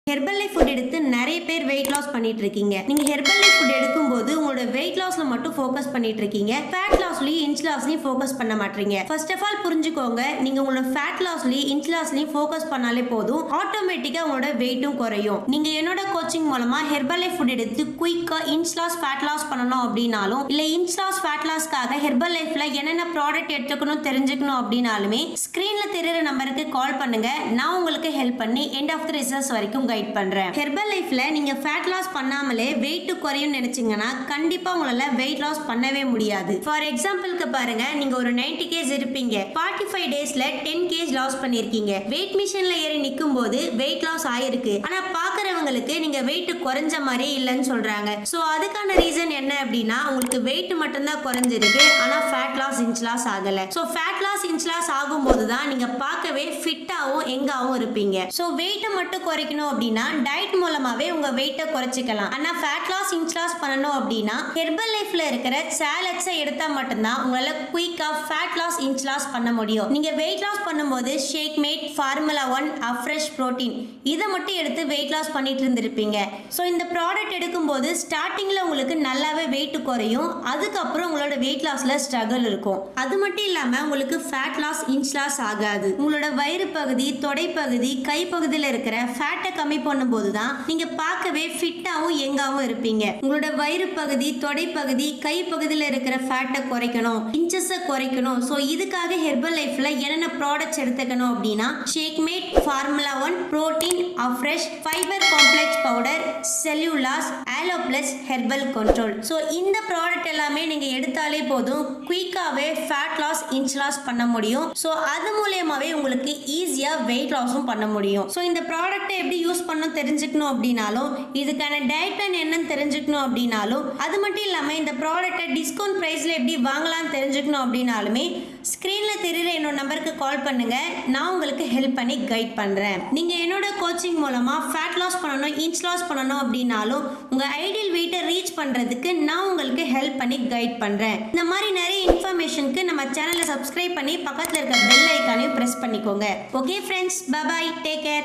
Herbal life food எடுத்து நிறைய பேர் வெயிட் லாஸ் பண்ணிட்டு இருக்கீங்க. நீங்க ஹெர்பல் லைஃப் ஃபுட் எடுக்கும்போது உங்களோட வெயிட் லாஸ்ல மட்டும் ஃபோக்கஸ் பண்ணிட்டு இருக்கீங்க. ஃபேட் லாஸ்லயும் இன்ச் லாஸ்லயும் ஃபோக்கஸ் பண்ண மாட்டீங்க. ஃபர்ஸ்ட் ஆஃப் ஆல் புரிஞ்சுக்கோங்க, நீங்க உங்களோட ஃபேட் லாஸ்லயும் இன்ச் லாஸ்லயும் ஃபோக்கஸ் பண்ணாலே போதும், ஆட்டோமேட்டிக்கா உங்களோட வெயிட்டும் குறையும். நீங்க என்னோட கோச்சிங் மூலமா ஹெர்பல் லைஃப் ஃபுட் எடுத்து குயிக்கா இன்ச் லாஸ் ஃபேட் லாஸ் பண்ணணும் அப்படின்னாலும், இல்ல இன்ச் லாஸ் ஃபேட் லாஸ்க்காக ஹெர்பல் லைஃப்ல என்னென்ன ப்ராடக்ட் எடுத்துக்கணும் தெரிஞ்சுக்கணும் அப்படின்னாலுமே ஸ்கிரீன்ல தெரியுற நம்பருக்கு கால் பண்ணுங்க. நான் உங்களுக்கு ஹெல்ப் பண்ணி எண்ட் ஆஃப் தி ரிசல்ட்ஸ் வரைக்கும் கைட் பண்றேன். ஹெர்பல் லைஃப்ல நீங்க ஃபேட் லாஸ் பண்ணாமலே வெயிட் குறையும் நினைச்சீங்கன்னா கண்டிப்பா உங்களால வெயிட் லாஸ் பண்ணவே முடியாது. ஃபார் எக்ஸாம்பிளுக்கு பாருங்க, நீங்க ஒரு 90 kg இருப்பீங்க, 45 டேஸ்ல 10 kg லாஸ் பண்ணிருக்கீங்க. வெயிட் மிஷின்ல ஏறி நிக்கும் போது வெயிட் லாஸ் ஆயிருக்கு, ஆனா பாக்குறவங்களுக்கு நீங்க வெயிட் குறைஞ்ச மாதிரி இல்லைன்னு சொல்றாங்க. சோ அதுக்கான ரீசன் என்ன அப்படின்னா, உங்களுக்கு வெயிட் மட்டும் தான் குறைஞ்சிருக்கு, ஆனா ஃபேட் லாஸ் இன்ச் லாஸ் ஆகல. So fat loss inch loss ஆகும்போது தான் நீங்க பார்க்கவே ஃபிட்டாவும் எங்காவும் இருப்பீங்க. சோ வெயிட் மட்டும் குறைக்கணும் அப்படின்னா டயட் மூலமாவே உங்க வெயிட்டை குறைச்சிக்கலாம். ஆனா ஃபேட் லாஸ் இன்ச் லாஸ் பண்ணணும் அப்படின்னா ஹெர்பல் லைஃப்ல இருக்கிற சாலட்ஸை எடுத்தா மட்டும்தான் உங்களால குயிக்கா ஃபேட் லாஸ் இன்ச் லாஸ் பண்ண முடியும். நீங்க வெயிட் லாஸ் பண்ணும்போது ஷேக் மேட், ஃபார்முலா 1, அஃப்ரெஷ் புரோட்டீன் இதை மட்டும் எடுத்து வெயிட் லாஸ் பண்ணிட்டு இருந்திருப்பீங்க. ஸோ இந்த ப்ராடக்ட் எடுக்கும்போது ஸ்டார்டிங்ல உங்களுக்கு நல்லாவே வெயிட் குறையும், அதுக்கப்புறம் உங்களோட வெயிட் லாஸ்ல ஸ்ட்ரகிள் இருக்கும். அது மட்டும் இல்லாம உங்களுக்கு ஃபேட் லாஸ் இன்ச் லாஸ் ஆகாது. உங்களோட வயிறு பகுதி, தொடை பகுதி, கை பகுதியில் இருக்கிற ஃபேட்டை கம்மி பண்ணும்போது தான் நீங்க பார்க்கவே ஃபிட்டாவும் எங்காவும் இருப்பீங்க. உங்களோட வயிறு பகுதி, தொடை பகுதி, கை பகுதியில் இருக்கிற ஃபேட்டை குறைக்கணும், இன்ச்சஸை குறைக்கணும். ஸோ இதுக்காக ஹெர்பல் லைஃப்ல என்னென்ன ப்ராடக்ட்ஸ் எடுத்துக்கணும் அப்படின்னா shake mate, formula 1, protein, afresh, fibre complex powder, cellulose, aloe plus, herbal control. So இந்த ப்ராடக்ட் எல்லாமே நீங்க எடுத்தாலே போதும், குயிக்காவே ஃபேட் லாஸ் இன்ச் லாஸ் பண்ண முடியும். ஸோ அது மூலமாவே உங்களுக்கு ஈஸியா வெயிட் லாஸும் பண்ண முடியும். ஸோ இந்த ப்ராடக்ட்டை எப்படி யூஸ் பண்ணணும் தெரிஞ்சுக்கணும் அப்படின்னாலும், இதுக்கான டயட் பிளான் என்னன்னு தெரிஞ்சுக்கணும் அப்படின்னாலும், அது மட்டும் இல்லாம இந்த ப்ராடக்ட்டை டிஸ்கவுண்ட் பிரைஸ்ல எப்படி வாங்கலாம்னு தெரிஞ்சுக்கணும் அப்படின்னாலுமே ஸ்கிரீன்ல தெரியுற என்னோட நம்பருக்கு கால் பண்ணுங்க. நான் உங்களுக்கு ஹெல்ப் பண்ணி கைட் பண்றேன். நீங்க என்னோட கோச்சிங் மூலமா ஃபேட் லாஸ் பண்ணணும், இன்ச் லாஸ் பண்ணணும் அப்படின்னாலும் உங்க ஐடியல் வெயிட்டை ரீச் பண்றதுக்கு நான் உங்களுக்கு ஹெல்ப் பண்ணி கைட் பண்றேன். இந்த மாதிரி நிறைய இன்ஃபர்மேஷனுக்கு நம்ம சேனலை சப்ஸ்கிரைப் பண்ணி பக்கத்துல இருக்க பெல் ஐகானையும் பிரஸ் பண்ணிக்கோங்க. Okay friends, bye bye, take care.